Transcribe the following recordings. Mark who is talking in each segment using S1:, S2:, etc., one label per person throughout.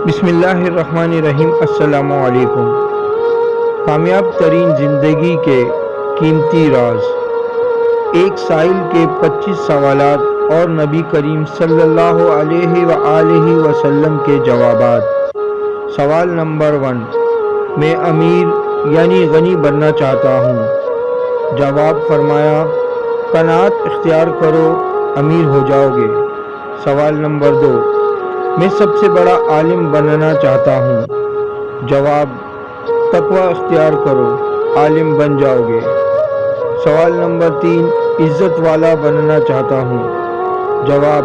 S1: بسم اللہ الرحمن الرحیم۔ السلام علیکم۔ کامیاب ترین زندگی کے قیمتی راز، ایک سائل کے 25 سوالات اور نبی کریم صلی اللہ علیہ وآلہ وسلم کے جوابات۔ سوال نمبر 1، میں امیر یعنی غنی بننا چاہتا ہوں۔ جواب فرمایا، قناعت اختیار کرو، امیر ہو جاؤ گے۔ سوال نمبر 2، میں سب سے بڑا عالم بننا چاہتا ہوں۔ جواب، تقوی اختیار کرو، عالم بن جاؤ گے۔ سوال نمبر 3، عزت والا بننا چاہتا ہوں۔ جواب،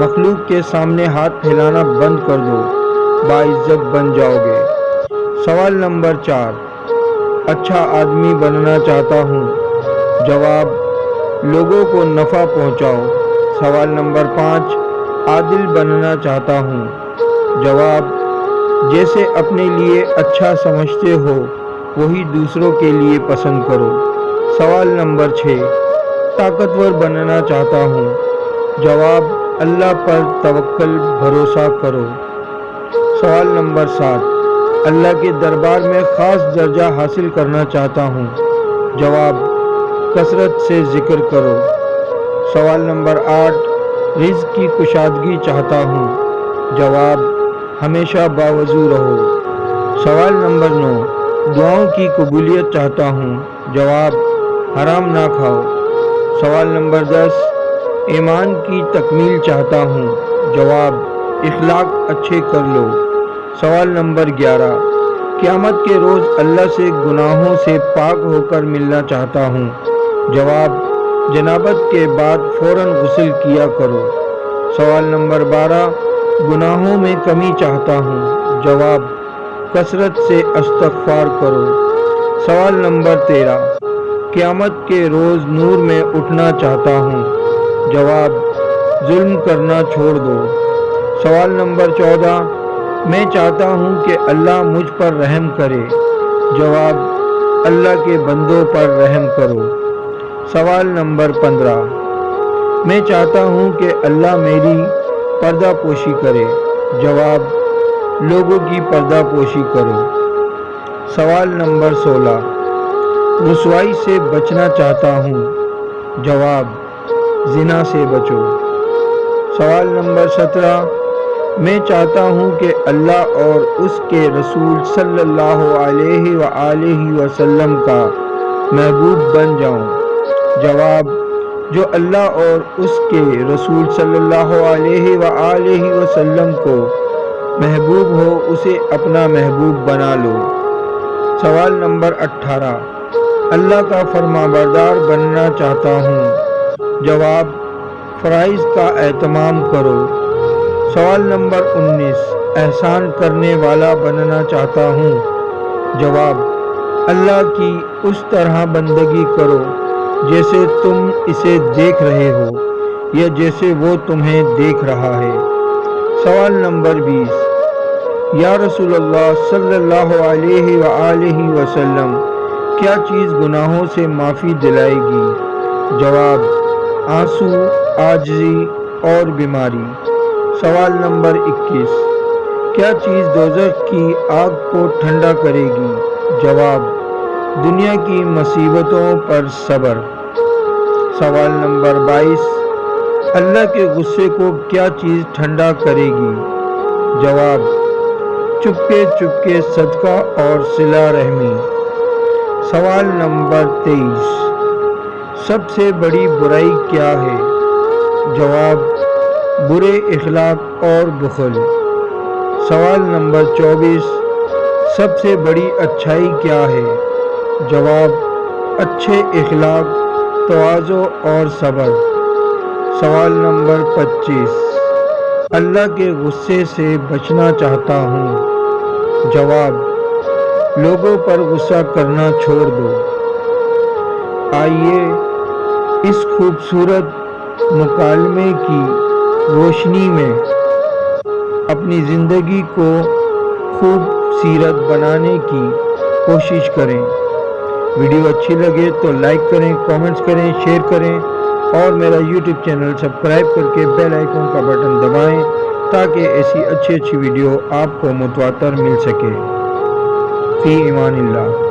S1: مخلوق کے سامنے ہاتھ پھیلانا بند کر دو، باعزت بن جاؤ گے۔ سوال نمبر 4، اچھا آدمی بننا چاہتا ہوں۔ جواب، لوگوں کو نفع پہنچاؤ۔ سوال نمبر 5، عادل بننا چاہتا ہوں۔ جواب، جیسے اپنے لیے اچھا سمجھتے ہو وہی دوسروں کے لیے پسند کرو۔ سوال نمبر 6، طاقتور بننا چاہتا ہوں۔ جواب، اللہ پر توکل بھروسہ کرو۔ سوال نمبر 7، اللہ کے دربار میں خاص درجہ حاصل کرنا چاہتا ہوں۔ جواب، کثرت سے ذکر کرو۔ سوال نمبر 8، رزق کی کشادگی چاہتا ہوں۔ جواب، ہمیشہ باوضو رہو۔ سوال نمبر 9، دعاؤں کی قبولیت چاہتا ہوں۔ جواب، حرام نہ کھاؤ۔ سوال نمبر 10، ایمان کی تکمیل چاہتا ہوں۔ جواب، اخلاق اچھے کر لو۔ سوال نمبر 11، قیامت کے روز اللہ سے گناہوں سے پاک ہو کر ملنا چاہتا ہوں۔ جواب، جنابت کے بعد فوراً غسل کیا کرو۔ سوال نمبر 12، گناہوں میں کمی چاہتا ہوں۔ جواب، کثرت سے استغفار کرو۔ سوال نمبر 13، قیامت کے روز نور میں اٹھنا چاہتا ہوں۔ جواب، ظلم کرنا چھوڑ دو۔ سوال نمبر 14، میں چاہتا ہوں کہ اللہ مجھ پر رحم کرے۔ جواب، اللہ کے بندوں پر رحم کرو۔ سوال نمبر 15، میں چاہتا ہوں کہ اللہ میری پردہ پوشی کرے۔ جواب، لوگوں کی پردہ پوشی کرو۔ سوال نمبر 16، رسوائی سے بچنا چاہتا ہوں۔ جواب، زنا سے بچو۔ سوال نمبر 17، میں چاہتا ہوں کہ اللہ اور اس کے رسول صلی اللہ علیہ وآلہ وسلم کا محبوب بن جاؤں۔ جواب، جو اللہ اور اس کے رسول صلی اللہ علیہ وآلہ وسلم کو محبوب ہو اسے اپنا محبوب بنا لو۔ سوال نمبر 18، اللہ کا فرما بردار بننا چاہتا ہوں۔ جواب، فرائض کا اہتمام کرو۔ سوال نمبر 19، احسان کرنے والا بننا چاہتا ہوں۔ جواب، اللہ کی اس طرح بندگی کرو جیسے تم اسے دیکھ رہے ہو یا جیسے وہ تمہیں دیکھ رہا ہے۔ سوال نمبر 20، یا رسول اللہ صلی اللہ علیہ وآلہ وسلم، کیا چیز گناہوں سے معافی دلائے گی؟ جواب، آنسو، عاجزی اور بیماری۔ سوال نمبر 21، کیا چیز دوزخ کی آگ کو ٹھنڈا کرے گی؟ جواب، دنیا کی مصیبتوں پر صبر۔ سوال نمبر 22، اللہ کے غصے کو کیا چیز ٹھنڈا کرے گی؟ جواب، چپکے چپکے صدقہ اور صلہ رحمی۔ سوال نمبر 23، سب سے بڑی برائی کیا ہے؟ جواب، برے اخلاق اور بخل۔ سوال نمبر 24، سب سے بڑی اچھائی کیا ہے؟ جواب، اچھے اخلاق، تواضع اور صبر۔ سوال نمبر 25، اللہ کے غصے سے بچنا چاہتا ہوں۔ جواب، لوگوں پر غصہ کرنا چھوڑ دو۔ آئیے اس خوبصورت مکالمے کی روشنی میں اپنی زندگی کو خوب سیرت بنانے کی کوشش کریں۔ ویڈیو اچھی لگے تو لائک کریں، کامنٹس کریں، شیئر کریں اور میرا یوٹیوب چینل سبسکرائب کر کے بیل آئیکن کا بٹن دبائیں تاکہ ایسی اچھی ویڈیو آپ کو متواتر مل سکے۔ فی امان اللہ۔